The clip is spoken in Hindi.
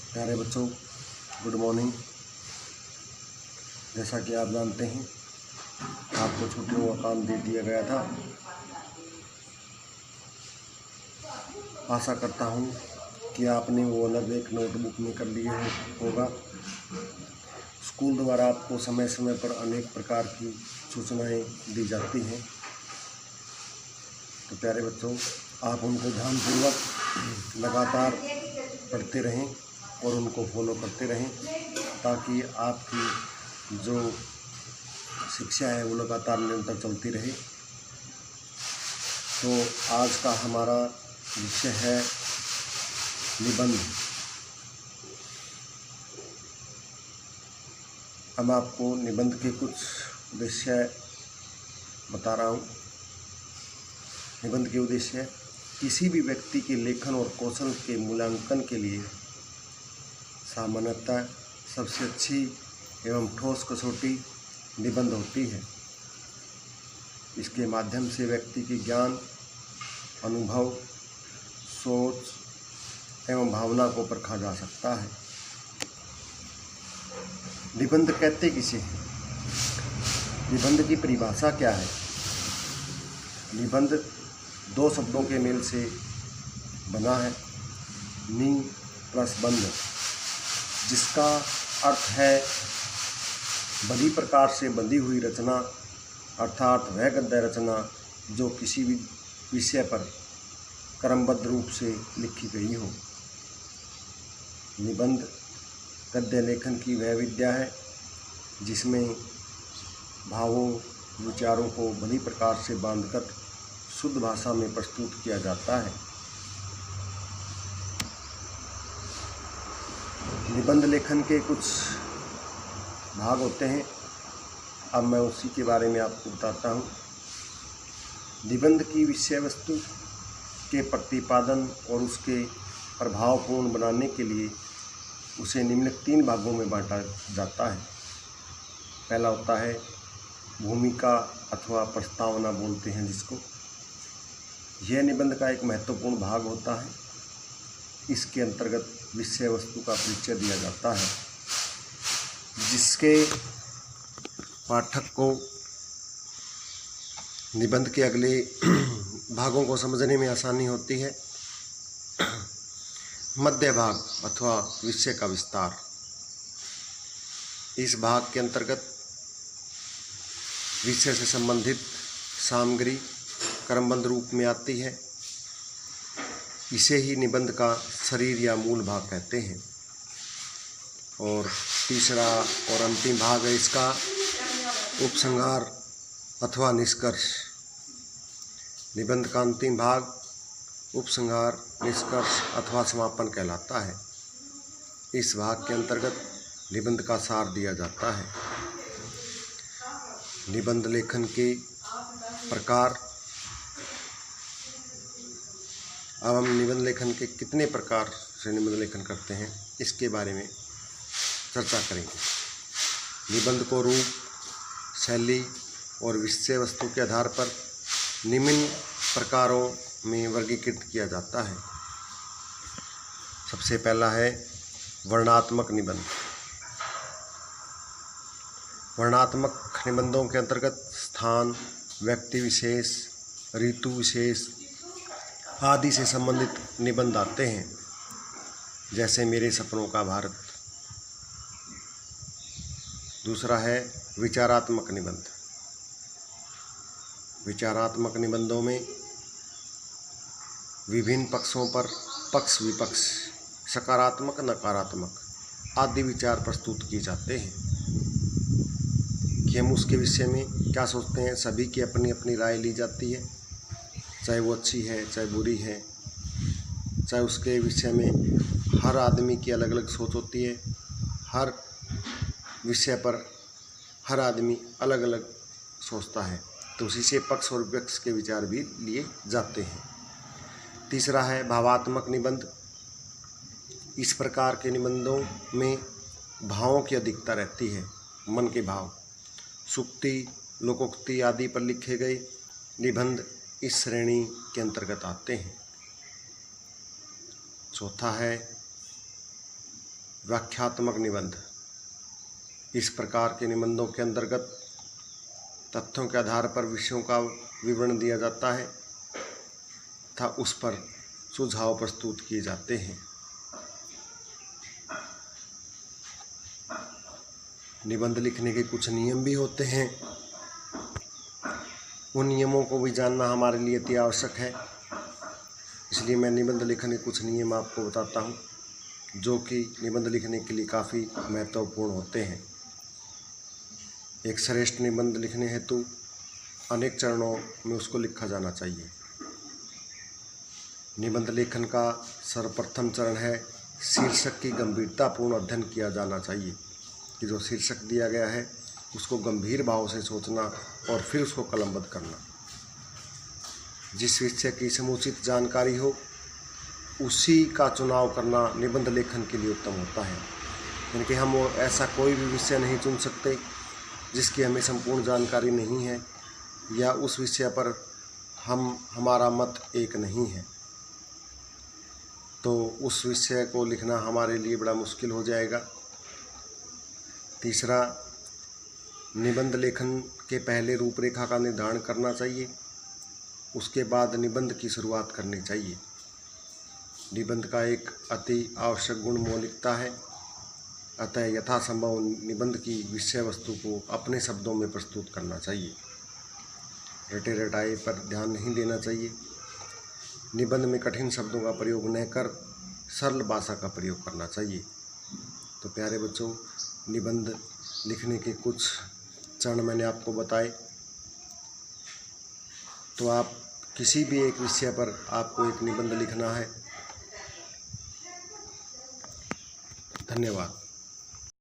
प्यारे बच्चों, गुड मॉर्निंग। जैसा कि आप जानते हैं, आपको छुट्टियों का काम दे दिया गया था। आशा करता हूँ कि आपने वो अलग एक नोटबुक में कर लिए होगा। स्कूल द्वारा आपको समय समय पर अनेक प्रकार की सूचनाएं दी जाती हैं। तो प्यारे बच्चों, आप उनको ध्यानपूर्वक लगातार पढ़ते रहें और उनको फॉलो करते रहें, ताकि आपकी जो शिक्षा है वो लगातार निरंतर चलती रहे। तो आज का हमारा विषय है निबंध। अब आपको निबंध के कुछ उद्देश्य बता रहा हूँ। निबंध के उद्देश्य किसी भी व्यक्ति के लेखन और कौशल के मूल्यांकन के लिए सामान्यतः सबसे अच्छी एवं ठोस कसौटी निबंध होती है। इसके माध्यम से व्यक्ति के ज्ञान, अनुभव, सोच एवं भावना को परखा जा सकता है। निबंध कहते किसे हैं? निबंध की परिभाषा क्या है? निबंध दो शब्दों के मेल से बना है, नि प्लस बंध, जिसका अर्थ है बड़ी प्रकार से बंधी हुई रचना, अर्थात वह गद्य रचना जो किसी भी विषय पर क्रमबद्ध रूप से लिखी गई हो। निबंध गद्य लेखन की वह विद्या है जिसमें भावों, विचारों को बड़ी प्रकार से बांधकर शुद्ध भाषा में प्रस्तुत किया जाता है। निबंध लेखन के कुछ भाग होते हैं। अब मैं उसी के बारे में आपको बताता हूँ। निबंध की विषय वस्तु के प्रतिपादन और उसके प्रभावपूर्ण बनाने के लिए उसे निम्नलिखित 3 भागों में बांटा जाता है। पहला होता है भूमिका अथवा प्रस्तावना बोलते हैं जिसको। यह निबंध का एक महत्वपूर्ण भाग होता है। इसके अंतर्गत विषय वस्तु का परिचय दिया जाता है, जिसके पाठक को निबंध के अगले भागों को समझने में आसानी होती है। मध्य भाग अथवा विषय का विस्तार। इस भाग के अंतर्गत विषय से संबंधित सामग्री क्रमबद्ध रूप में आती है। इसे ही निबंध का शरीर या मूल भाग कहते हैं। और तीसरा और अंतिम भाग है इसका उपसंहार अथवा निष्कर्ष। निबंध का अंतिम भाग उपसंहार, निष्कर्ष अथवा समापन कहलाता है। इस भाग के अंतर्गत निबंध का सार दिया जाता है। निबंध लेखन के प्रकार। अब हम निबंध लेखन के कितने प्रकार से निबंध लेखन करते हैं इसके बारे में चर्चा करेंगे। निबंध को रूप, शैली और विषय वस्तु के आधार पर निम्न प्रकारों में वर्गीकृत किया जाता है। सबसे पहला है वर्णनात्मक निबंध। वर्णनात्मक निबंधों के अंतर्गत स्थान, व्यक्ति विशेष, ऋतु विशेष आदि से संबंधित निबंध आते हैं, जैसे मेरे सपनों का भारत। दूसरा है विचारात्मक निबंध। विचारात्मक निबंधों में विभिन्न पक्षों पर पक्ष विपक्ष, सकारात्मक नकारात्मक आदि विचार प्रस्तुत किए जाते हैं कि हम उसके विषय में क्या सोचते हैं। सभी की अपनी अपनी राय ली जाती है, चाहे वो अच्छी है चाहे बुरी है, चाहे उसके विषय में हर आदमी की अलग अलग सोच होती है। हर विषय पर हर आदमी अलग अलग सोचता है, तो उसी से पक्ष और विपक्ष के विचार भी लिए जाते हैं। तीसरा है भावात्मक निबंध। इस प्रकार के निबंधों में भावों की अधिकता रहती है। मन के भाव, सूक्ति, लोकोक्ति आदि पर लिखे गए निबंध इस श्रेणी के अंतर्गत आते हैं। चौथा है व्याख्यात्मक निबंध। इस प्रकार के निबंधों के अंतर्गत तथ्यों के आधार पर विषयों का विवरण दिया जाता है तथा उस पर सुझाव प्रस्तुत किए जाते हैं। निबंध लिखने के कुछ नियम भी होते हैं, उन नियमों को भी जानना हमारे लिए अति आवश्यक है। इसलिए मैं निबंध लेखन के कुछ नियम आपको बताता हूँ, जो कि निबंध लिखने के लिए काफ़ी महत्वपूर्ण होते हैं। एक श्रेष्ठ निबंध लिखने हेतु अनेक चरणों में उसको लिखा जाना चाहिए। निबंध लेखन का सर्वप्रथम चरण है शीर्षक की गंभीरतापूर्ण अध्ययन किया जाना चाहिए कि जो शीर्षक दिया गया है उसको गंभीर भाव से सोचना और फिर उसको कलमबद्ध करना। जिस विषय की समुचित जानकारी हो उसी का चुनाव करना निबंध लेखन के लिए उत्तम होता है। यानी कि हम ऐसा कोई भी विषय नहीं चुन सकते जिसकी हमें संपूर्ण जानकारी नहीं है या उस विषय पर हमारा मत एक नहीं है, तो उस विषय को लिखना हमारे लिए बड़ा मुश्किल हो जाएगा। तीसरा, निबंध लेखन के पहले रूपरेखा का निर्धारण करना चाहिए, उसके बाद निबंध की शुरुआत करनी चाहिए। निबंध का एक अति आवश्यक गुण मौलिकता है, अतः यथासंभव निबंध की विषय वस्तु को अपने शब्दों में प्रस्तुत करना चाहिए। रटे रटाए पर ध्यान नहीं देना चाहिए। निबंध में कठिन शब्दों का प्रयोग न कर सरल भाषा का प्रयोग करना चाहिए। तो प्यारे बच्चों, निबंध लिखने के कुछ चरण मैंने आपको बताए। तो आप किसी भी एक विषय पर आपको एक निबंध लिखना है। धन्यवाद।